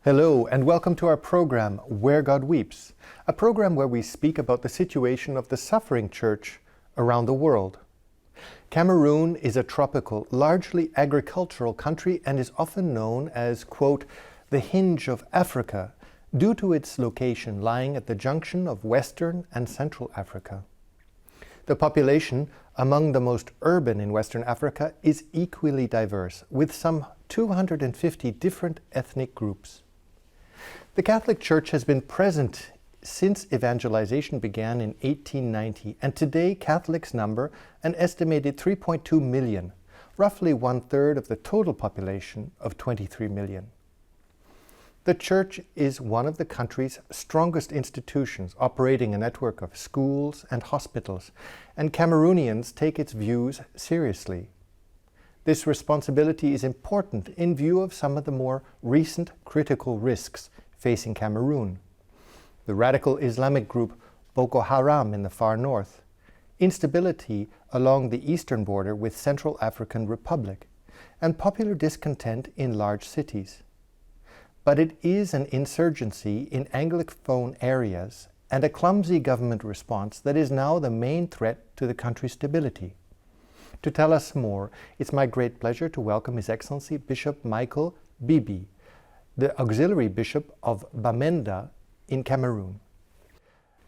Hello and welcome to our program, Where God Weeps, a program where we speak about the situation of the suffering church around the world. Cameroon is a tropical, largely agricultural country and is often known as, quote, the hinge of Africa, due to its location lying at the junction of Western and Central Africa. The population, among the most urban in Western Africa, is equally diverse, with some 250 different ethnic groups. The Catholic Church has been present since evangelization began in 1890, and today Catholics number an estimated 3.2 million, roughly one-third of the total population of 23 million. The Church is one of the country's strongest institutions, operating a network of schools and hospitals, and Cameroonians take its views seriously. This responsibility is important in view of some of the more recent critical risks facing Cameroon. The radical Islamic group Boko Haram in the far north, instability along the eastern border with Central African Republic, and popular discontent in large cities. But it is an insurgency in Anglophone areas and a clumsy government response that is now the main threat to the country's stability. To tell us more, it's my great pleasure to welcome His Excellency Bishop Michael Bibi, the Auxiliary Bishop of Bamenda in Cameroon.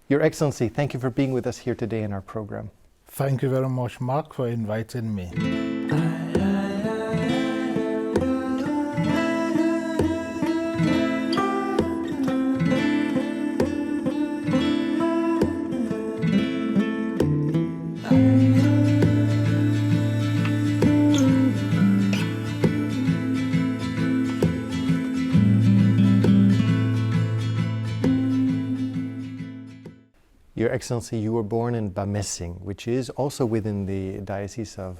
Your Excellency, thank you for being with us here today in our program. Thank you very much, Mark, for inviting me. Your Excellency, you were born in Bamenda, which is also within the Diocese of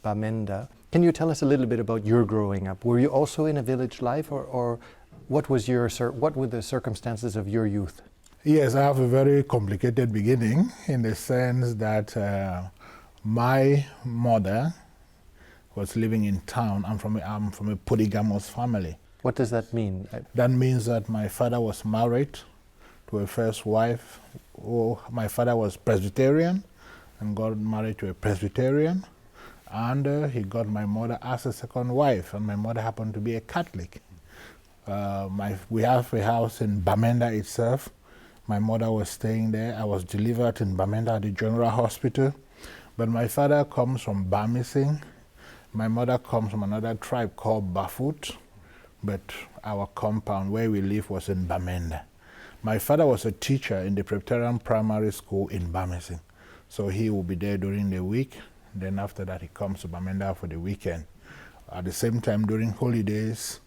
Bamenda. Can you tell us a little bit about your growing up? Were you also in a village life, or what were the circumstances of your youth? Yes, I have a very complicated beginning in the sense that my mother was living in town. I'm from a polygamous family. What does that mean? That means that my father was married to a first wife. My father was Presbyterian and got married to a Presbyterian, and he got my mother as a second wife, and my mother happened to be a Catholic. We have a house in Bamenda itself. My mother was staying there. I was delivered in Bamenda at the General Hospital, but my father comes from Bamenda. My mother comes from another tribe called Bafut, but our compound where we live was in Bamenda. My father was a teacher in the Presbyterian primary school in Bamenda, so he will be there during the week. Then after that, he comes to Bamenda for the weekend. At the same time, during holidays,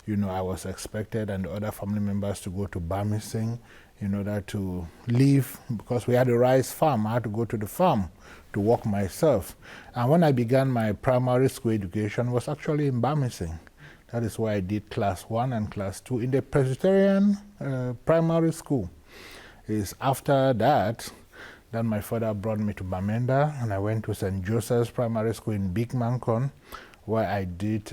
I was expected and the other family members to go to Bamenda in order to live, because we had a rice farm. I had to go to the farm to work myself. And when I began my primary school education, was actually in Bamenda. That is why I did class 1 and class 2 in the Presbyterian primary school. It's after that my father brought me to Bamenda, and I went to St. Joseph's Primary School in Big Mancon, where I did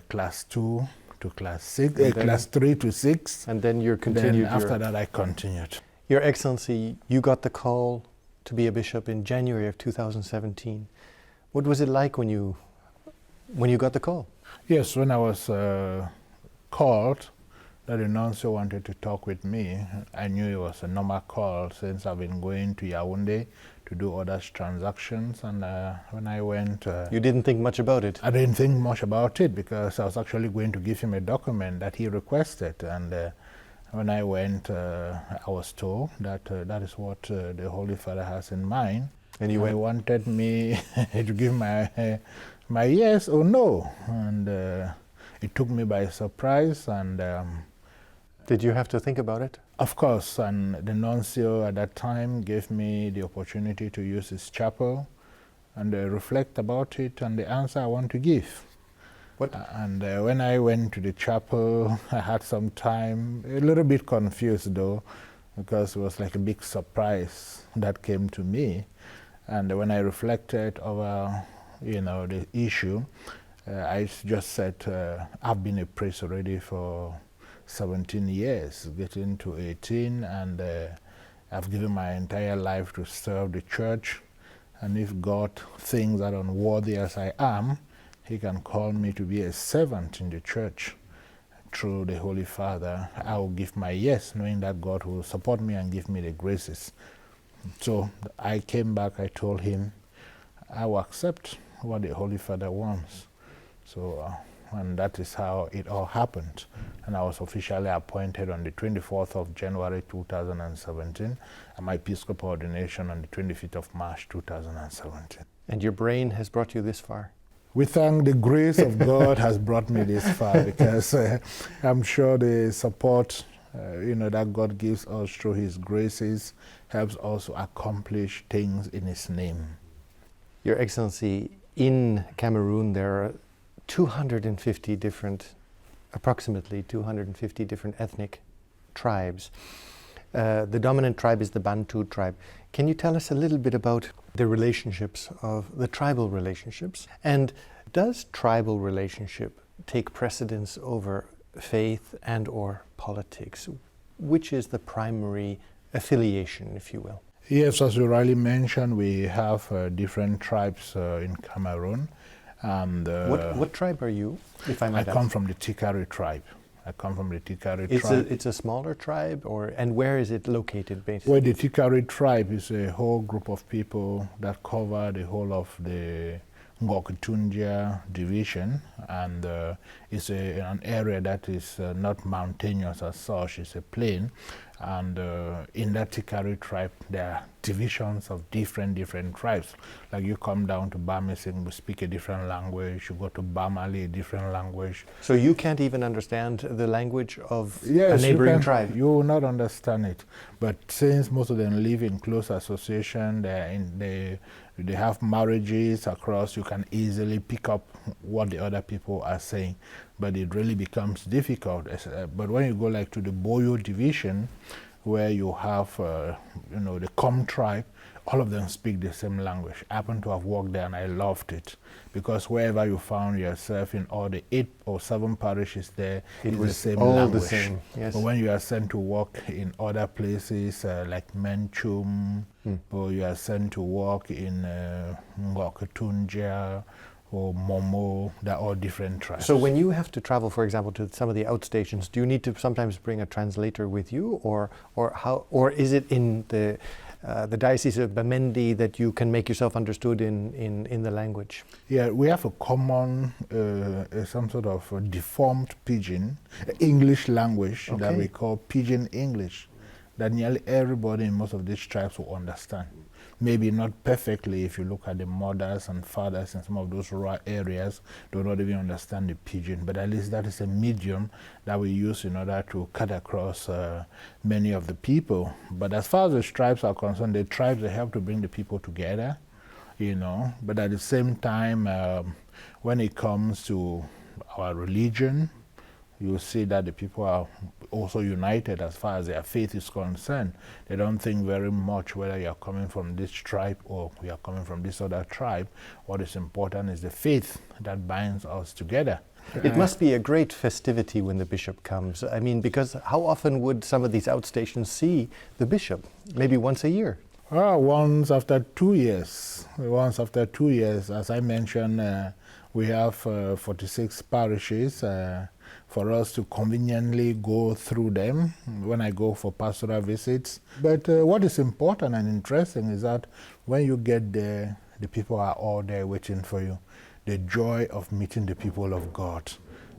class 2 to class 6, class 3 to 6. And then you continued. Then after that I continued. Your Excellency, you got the call to be a bishop in January of 2017. What was it like when you got the call? Yes, when I was called, that the nuncio wanted to talk with me. I knew it was a normal call since I've been going to Yaoundé to do other transactions, and when I went... you didn't think much about it? I didn't think much about it, because I was actually going to give him a document that he requested, and when I went, I was told that that is what the Holy Father has in mind. And he wanted me to give my yes or no, and it took me by surprise. And did you have to think about it? Of course, and the nuncio at that time gave me the opportunity to use his chapel and reflect about it and the answer I want to give. What? And when I went to the chapel, I had some time, a little bit confused though, because it was like a big surprise that came to me. And when I reflected over, the issue, I just said, I've been a priest already for 17 years, getting to 18, and I've given my entire life to serve the church. And if God thinks that unworthy as I am, He can call me to be a servant in the church through the Holy Father. I will give my yes, knowing that God will support me and give me the graces. So I came back, I told him, I will accept what the Holy Father wants. So, and that is how it all happened. And I was officially appointed on the 24th of January 2017, and my Episcopal ordination on the 25th of March 2017. And your brain has brought you this far? We thank the grace of God has brought me this far, because I'm sure the support that God gives us through His graces helps us to accomplish things in His name. Your Excellency, in Cameroon there are approximately 250 different ethnic tribes. The dominant tribe is the Bantu tribe. Can you tell us a little bit about the relationships of the tribal relationships? And does tribal relationship take precedence over faith and or politics? Which is the primary affiliation, if you will? Yes, as you rightly mentioned, we have different tribes in Cameroon. And what tribe are you, if I might ask? I come from the Tikari tribe. tribe. It's a smaller tribe, and where is it located, basically? Well, the Tikari tribe is a whole group of people that cover the whole of the Ngokutunja division, and it's an area that is not mountainous as such, it's a plain. And in that Tikari tribe, there are divisions of different tribes. Like you come down to Bamenda, we speak a different language. You go to Bamali, a different language. So you can't even understand the language of a neighboring tribe? You will not understand it. But since most of them live in close association, they have marriages across, you can easily pick up what the other people are saying. But it really becomes difficult. But when you go like to the Boyo division, where you have the Com tribe, all of them speak the same language. I happen to have worked there and I loved it, because wherever you found yourself in all the 8 or 7 parishes there, it was the same all language. The same, yes. But when you are sent to work in other places like Menchum, or you are sent to work in Ngokutunja or Momo, they're all different tribes. So when you have to travel, for example, to some of the outstations, do you need to sometimes bring a translator with you, or is it in the Diocese of Bamenda that you can make yourself understood in the language? Yeah, we have a common, some sort of a deformed pidgin, English language that we call Pidgin English, that nearly everybody in most of these tribes will understand. Maybe not perfectly. If you look at the mothers and fathers in some of those rural areas, they will not even understand the pidgin, but at least that is a medium that we use in order to cut across many of the people. But as far as the tribes are concerned, the tribes, they help to bring the people together, but at the same time, when it comes to our religion, you see that the people are also united as far as their faith is concerned. They don't think very much whether you're coming from this tribe or we are coming from this other tribe. What is important is the faith that binds us together. It must be a great festivity when the bishop comes. I mean, because how often would some of these outstations see the bishop? Maybe once a year? Once after 2 years. Once after 2 years. As I mentioned, we have 46 parishes. For us to conveniently go through them when I go for pastoral visits. But what is important and interesting is that when you get there, the people are all there waiting for you. The joy of meeting the people of God.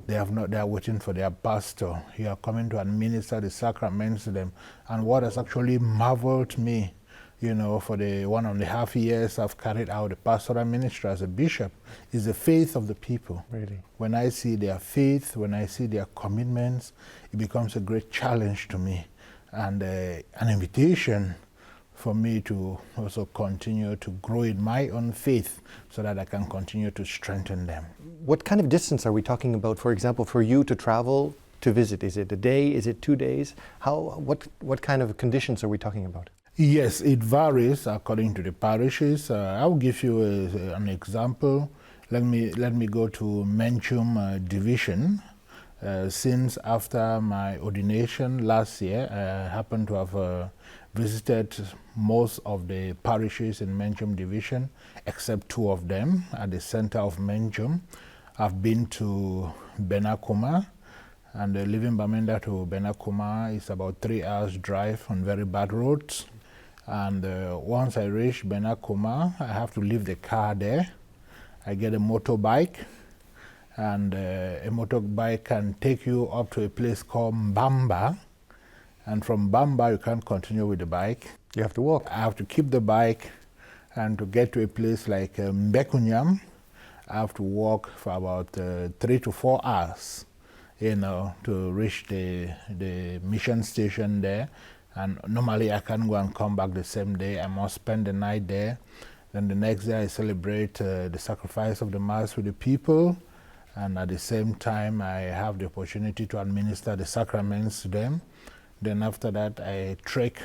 They are waiting for their pastor. You are coming to administer the sacraments to them. And what has actually marveled me, for the 1.5 years I've carried out the pastoral ministry as a bishop, is the faith of the people. Really? When I see their faith, when I see their commitments, it becomes a great challenge to me, and an invitation for me to also continue to grow in my own faith so that I can continue to strengthen them. What kind of distance are we talking about, for example, for you to travel to visit? Is it a day? Is it 2 days? What kind of conditions are we talking about? Yes, it varies according to the parishes. I will give you an example. Let me go to Menchum division. Since after my ordination last year, I happened to have visited most of the parishes in Menjum Division, except 2 of them at the center of Menjum. I've been to Benakuma, and leaving Bamenda to Benakuma is about 3 hours drive on very bad roads. And once I reach Benakuma, I have to leave the car there. I get a motorbike, and a motorbike can take you up to a place called Mbamba, and from Mbamba you can't continue with the bike. You have to walk. I have to keep the bike, and to get to a place like Mbekunyam, I have to walk for about 3 to 4 hours, to reach the mission station there. And normally I can't go and come back the same day. I must spend the night there. Then the next day I celebrate the sacrifice of the Mass with the people. And at the same time, I have the opportunity to administer the sacraments to them. Then after that, I trek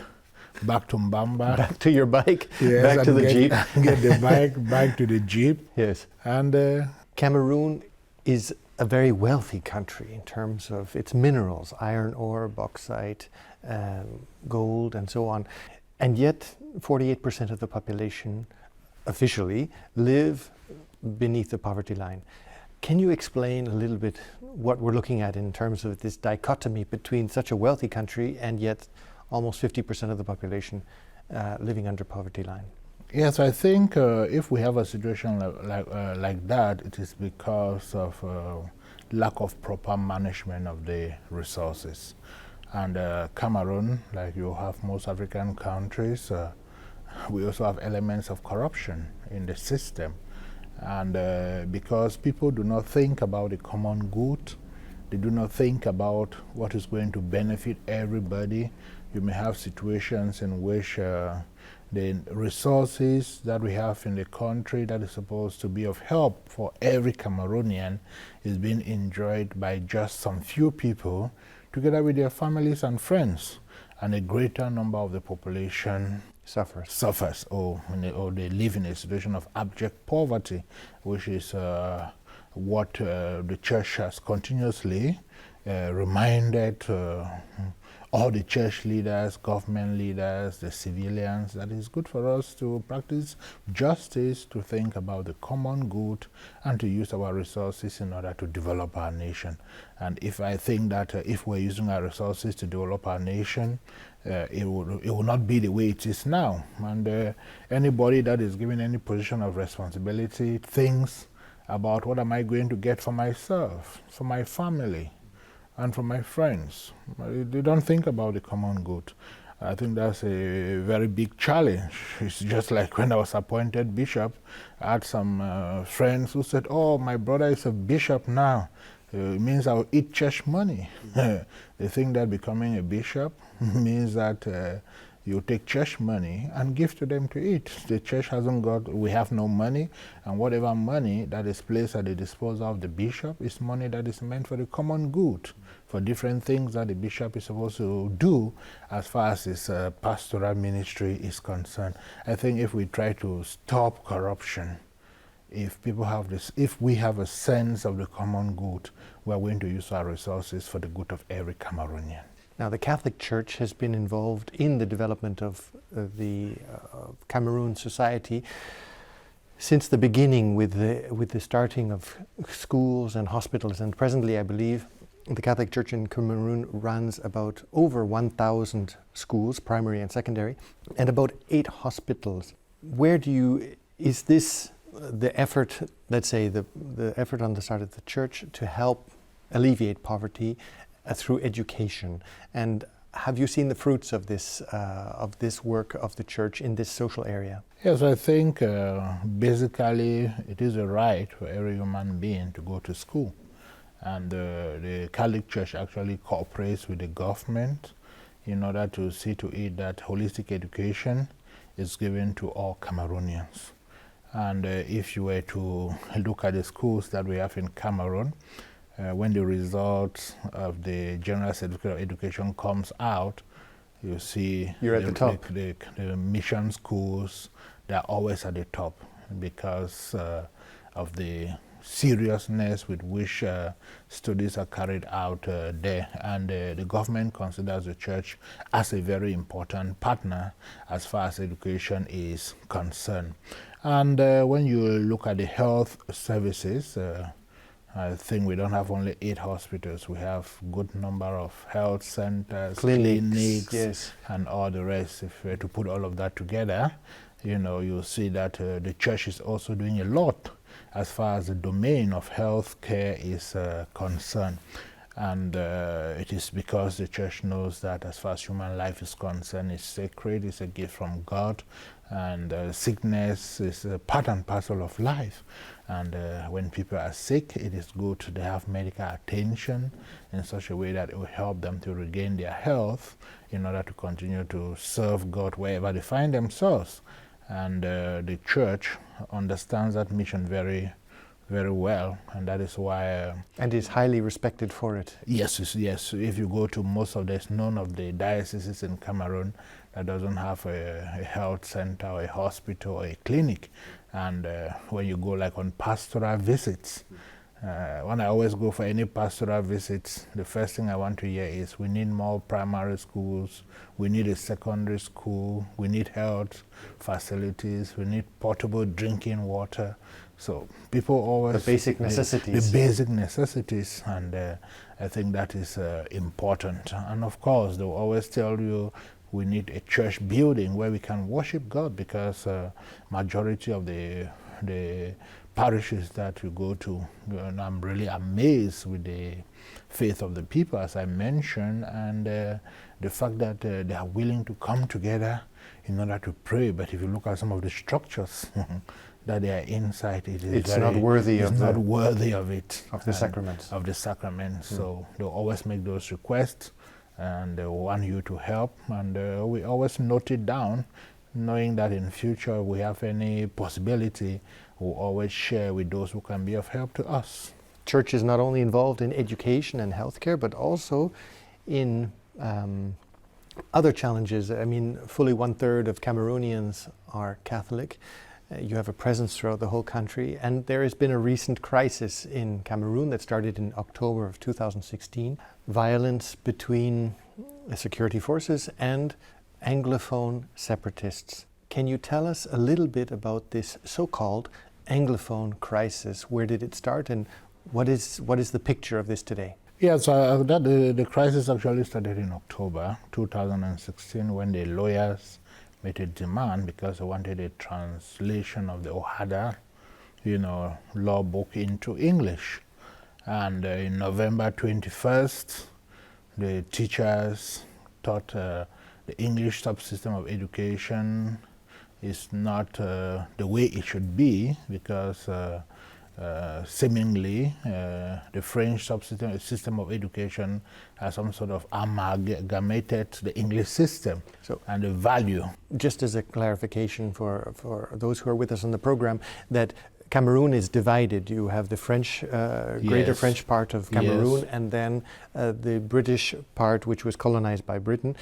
back to Mbamba. Back to your bike? Yes, back to the Jeep? Get the bike back to the Jeep. Yes. And Cameroon is a very wealthy country in terms of its minerals, iron ore, bauxite, gold, and so on. And yet, 48% of the population officially live beneath the poverty line. Can you explain a little bit what we're looking at in terms of this dichotomy between such a wealthy country and yet almost 50% of the population living under poverty line? Yes, I think if we have a situation like that, it is because of lack of proper management of the resources. And Cameroon, like you have most African countries, we also have elements of corruption in the system. And because people do not think about the common good, they do not think about what is going to benefit everybody. You may have situations in which the resources that we have in the country that is supposed to be of help for every Cameroonian is being enjoyed by just some few people together with their families and friends, and a greater number of the population suffers or they live in a situation of abject poverty, which is what the church has continuously reminded all the church leaders, government leaders, the civilians, that it's good for us to practice justice, to think about the common good, and to use our resources in order to develop our nation. And if I think that if we're using our resources to develop our nation, it will not be the way it is now. And anybody that is given any position of responsibility thinks about what am I going to get for myself, for my family, and for my friends. They don't think about the common good. I think that's a very big challenge. It's just like when I was appointed bishop, I had some friends who said, "Oh, my brother is a bishop now. It means I'll eat church money." They think that becoming a bishop means that you take church money and give to them to eat. The church hasn't got, we have no money, and whatever money that is placed at the disposal of the bishop is money that is meant for the common good, for different things that the bishop is supposed to do as far as his pastoral ministry is concerned. I think if we try to stop corruption, if people have this, if we have a sense of the common good, we are going to use our resources for the good of every Cameroonian. Now, the Catholic Church has been involved in the development of the Cameroon society since the beginning with the starting of schools and hospitals. And presently, I believe, the Catholic Church in Cameroon runs about over 1,000 schools, primary and secondary, and about 8 hospitals. Is this the effort, let's say, the effort on the side of the Church to help alleviate poverty through education? And have you seen the fruits of this work of the Church in this social area? Yes, I think basically it is a right for every human being to go to school. And the Catholic Church actually cooperates with the government in order to see to it that holistic education is given to all Cameroonians. And if you were to look at the schools that we have in Cameroon, when the results of the general certificate of education comes out, you see you're at the top. The mission schools, they're always at the top because of the seriousness with which studies are carried out there. And the government considers the church as a very important partner as far as education is concerned. And when you look at the health services, I think we don't have only 8 hospitals. We have good number of health centers, clinics, yes, and all the rest. If we were to put all of that together, you know, you'll see that the church is also doing a lot as far as the domain of health care is concerned. And it is because the church knows that as far as human life is concerned, it's sacred, it's a gift from God, and sickness is a part and parcel of life. And when people are sick, it is good to have medical attention in such a way that it will help them to regain their health in order to continue to serve God wherever they find themselves. And the church understands that mission very well, and that is why... and is highly respected for it. Yes, yes. If you go to most of there's none of the dioceses in Cameroon that doesn't have a health center or a hospital or a clinic. And when you go like on pastoral visits, when I always go for any pastoral visits, the first thing I want to hear is we need more primary schools, we need a secondary school, we need health facilities, we need portable drinking water. So people always... the basic necessities. The basic necessities, and I think that is important. And of course, they'll always tell you we need a church building where we can worship God, because majority of the parishes that you go to, and I'm really amazed with the faith of the people, as I mentioned, and the fact that they are willing to come together in order to pray. But if you look at some of the structures that they are inside, it's not worthy of it. Of the sacraments. Of the sacraments. So they'll always make those requests, and they want you to help, and we always note it down, knowing that in future we have any possibility, we'll always share with those who can be of help to us. Church is not only involved in education and healthcare, but also in other challenges. I mean, fully 1/3 of Cameroonians are Catholic. You have a presence throughout the whole country, and there has been a recent crisis in Cameroon that started in October of 2016. Violence between security forces and Anglophone separatists. Can you tell us a little bit about this so-called Anglophone crisis? Where did it start, and what is the picture of this today? Yeah, so the crisis actually started in October 2016 when the lawyers made a demand because they wanted a translation of the Ohada, law book into English. And in November 21st, the teachers thought the English subsystem of education is not the way it should be, because seemingly the French system of education has some sort of amalgamated the English system and the value. Just as a clarification for those who are with us on the program, that Cameroon is divided. You have the French, greater French part of Cameroon, and then the British part, which was colonized by Britain,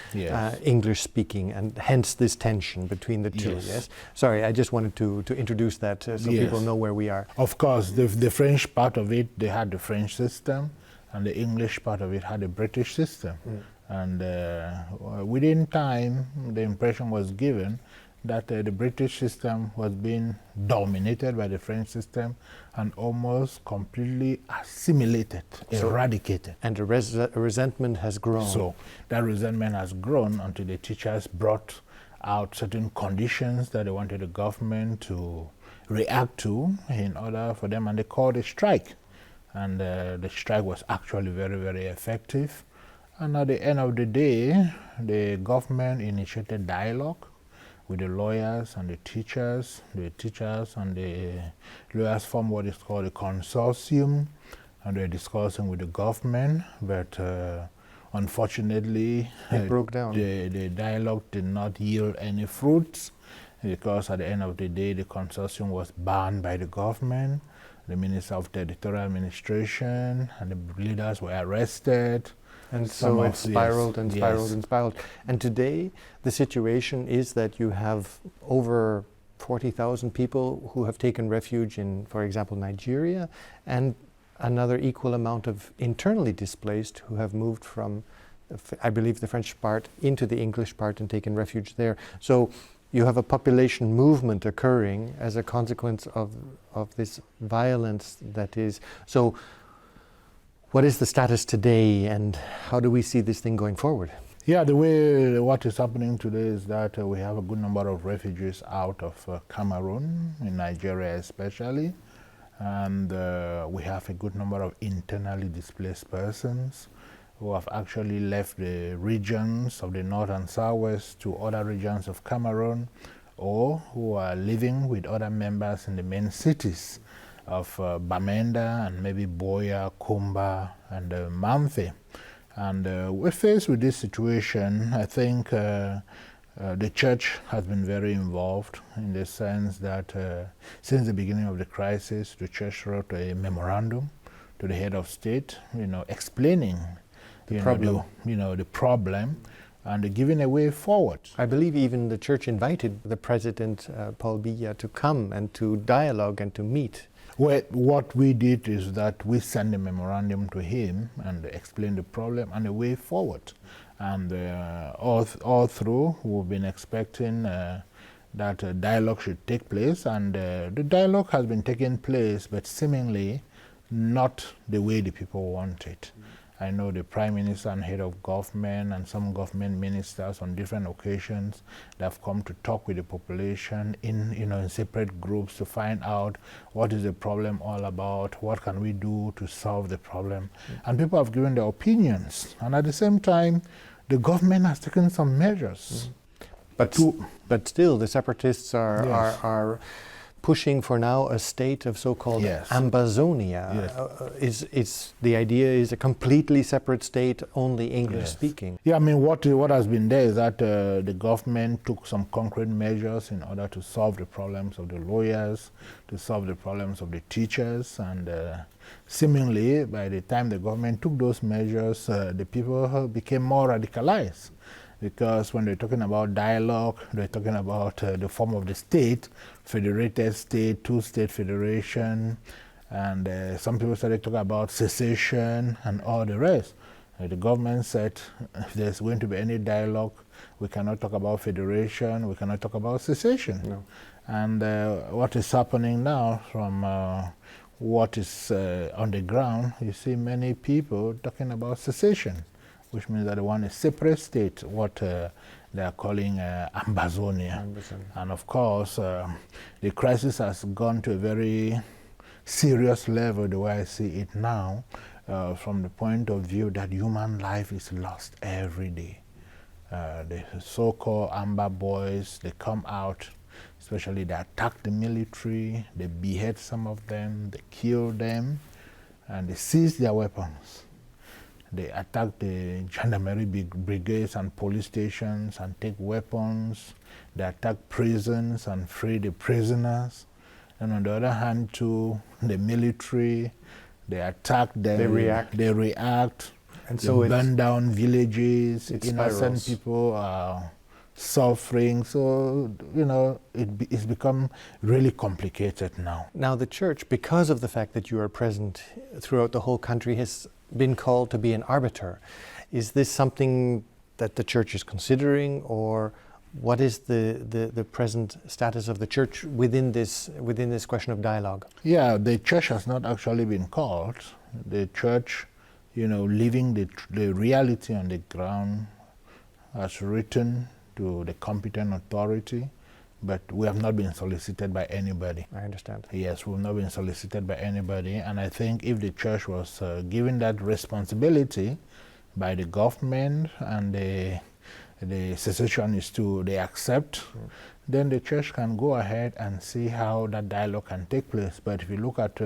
English speaking, and hence this tension between the two. Yes. Sorry, I just wanted to introduce that so people know where we are. Of course, the French part of it, they had the French system, and the English part of it had the British system. And within time, the impression was given that the British system was being dominated by the French system and almost completely assimilated, eradicated. And a resentment has grown. So that resentment has grown until the teachers brought out certain conditions that they wanted the government to react to in order for them, and they called a strike. And the strike was actually very, very effective. And at the end of the day, the government initiated dialogue with the lawyers and the teachers. The teachers and the lawyers formed what is called a consortium, and they're discussing with the government, but unfortunately it broke down. The dialogue did not yield any fruits, because at the end of the day the consortium was banned by the government. The Minister of Territorial Administration and the leaders were arrested. And so it spiraled and spiraled and spiraled. And today the situation is that you have over 40,000 people who have taken refuge in, for example, Nigeria, and another equal amount of internally displaced who have moved from, I believe, the French part into the English part and taken refuge there. So you have a population movement occurring as a consequence of this violence that is. So what is the status today, and how do we see this thing going forward? Yeah, the way what is happening today is that we have a good number of refugees out of Cameroon, in Nigeria especially, and we have a good number of internally displaced persons who have actually left the regions of the north and southwest to other regions of Cameroon, or who are living with other members in the main cities of Bamenda and maybe Boya, Kumba, and Mamfe. And we're faced with this situation. I think the church has been very involved in the sense that since the beginning of the crisis, the church wrote a memorandum to the head of state, explaining the problem and giving a way forward. I believe even the church invited the President, Paul Biya, to come and to dialogue and to meet. Well, what we did is that we sent a memorandum to him and explained the problem and the way forward. And all through, we've been expecting that a dialogue should take place, and the dialogue has been taking place, but seemingly not the way the people want it. I know the Prime Minister and head of government and some government ministers on different occasions that have come to talk with the population in separate groups to find out what is the problem all about, what can we do to solve the problem. And people have given their opinions. And at the same time, the government has taken some measures. But still, the separatists are pushing for now a state of so-called Ambazonia. The idea is a completely separate state, only English-speaking. Yeah, I mean, what has been there is that the government took some concrete measures in order to solve the problems of the lawyers, to solve the problems of the teachers, and seemingly, by the time the government took those measures, the people became more radicalized. Because when they're talking about dialogue, they're talking about the form of the state, federated state, two-state federation, and some people started talking about secession and all the rest. The government said, if there's going to be any dialogue, we cannot talk about federation, we cannot talk about secession. No. And what is happening now from what is on the ground, you see many people talking about secession, which means that they want a separate state, what they are calling Ambazonia. And of course, the crisis has gone to a very serious level, the way I see it now, from the point of view that human life is lost every day. The so-called Amber boys, they come out, especially they attack the military, they behead some of them, they kill them, and they seize their weapons. They attack the gendarmerie brigades and police stations and take weapons. They attack prisons and free the prisoners. And on the other hand, too, the military, they attack them. They react. And they so burn down villages. Innocent people are suffering. So, it's become really complicated now. Now, the church, because of the fact that you are present throughout the whole country, has been called to be an arbiter. Is this something that the church is considering, or what is the present status of the church within this question of dialogue? Yeah, the church has not actually been called. The church, living the reality on the ground, has written to the competent authority, but we have not been solicited by anybody. I understand. Yes, we've not been solicited by anybody, and I think if the church was given that responsibility by the government and the secessionists too, they accept, then the church can go ahead and see how that dialogue can take place. But if you look at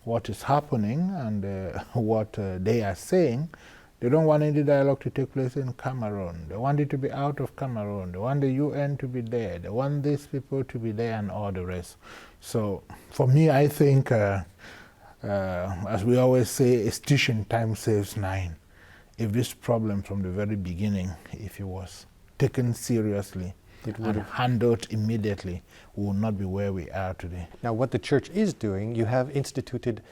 what is happening and what they are saying, they don't want any dialogue to take place in Cameroon. They want it to be out of Cameroon. They want the UN to be there. They want these people to be there and all the rest. So for me, I think, as we always say, a stitch in time saves 9. If this problem from the very beginning, if it was taken seriously and handled immediately, we would not be where we are today. Now, what the church is doing, you have instituted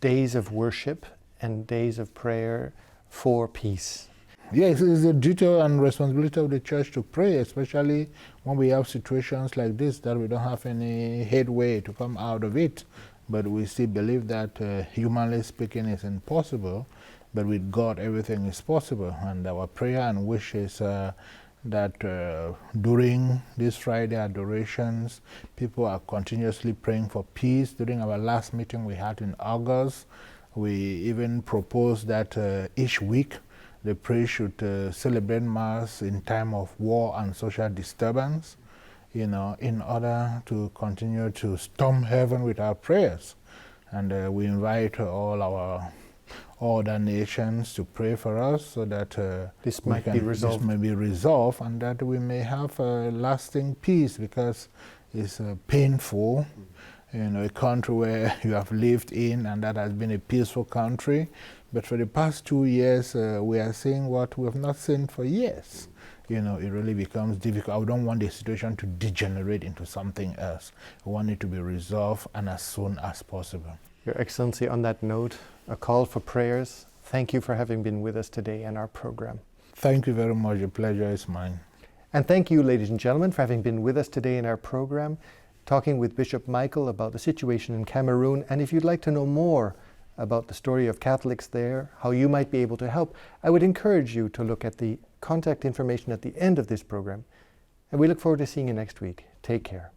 days of worship and days of prayer for peace. Yes, it is a duty and responsibility of the church to pray, especially when we have situations like this that we don't have any headway to come out of it. But we still believe that humanly speaking is impossible, but with God everything is possible. And our prayer and wish is that during these Friday adorations, people are continuously praying for peace. During our last meeting we had in August, we even proposed that each week the priest should celebrate Mass in time of war and social disturbance, in order to continue to storm heaven with our prayers. And we invite all other nations to pray for us so that this may be resolved and that we may have lasting peace, because it's painful. A country where you have lived in and that has been a peaceful country, but for the past 2 years we are seeing what we have not seen for years. It really becomes difficult. I don't want the situation to degenerate into something else. We want it to be resolved, and as soon as possible. Your Excellency, on that note, a call for prayers. Thank you for having been with us today in our program. Thank you very much. The pleasure is mine. And thank you, ladies and gentlemen, for having been with us today in our program, talking with Bishop Michael about the situation in Cameroon. And if you'd like to know more about the story of Catholics there, how you might be able to help, I would encourage you to look at the contact information at the end of this program. And we look forward to seeing you next week. Take care.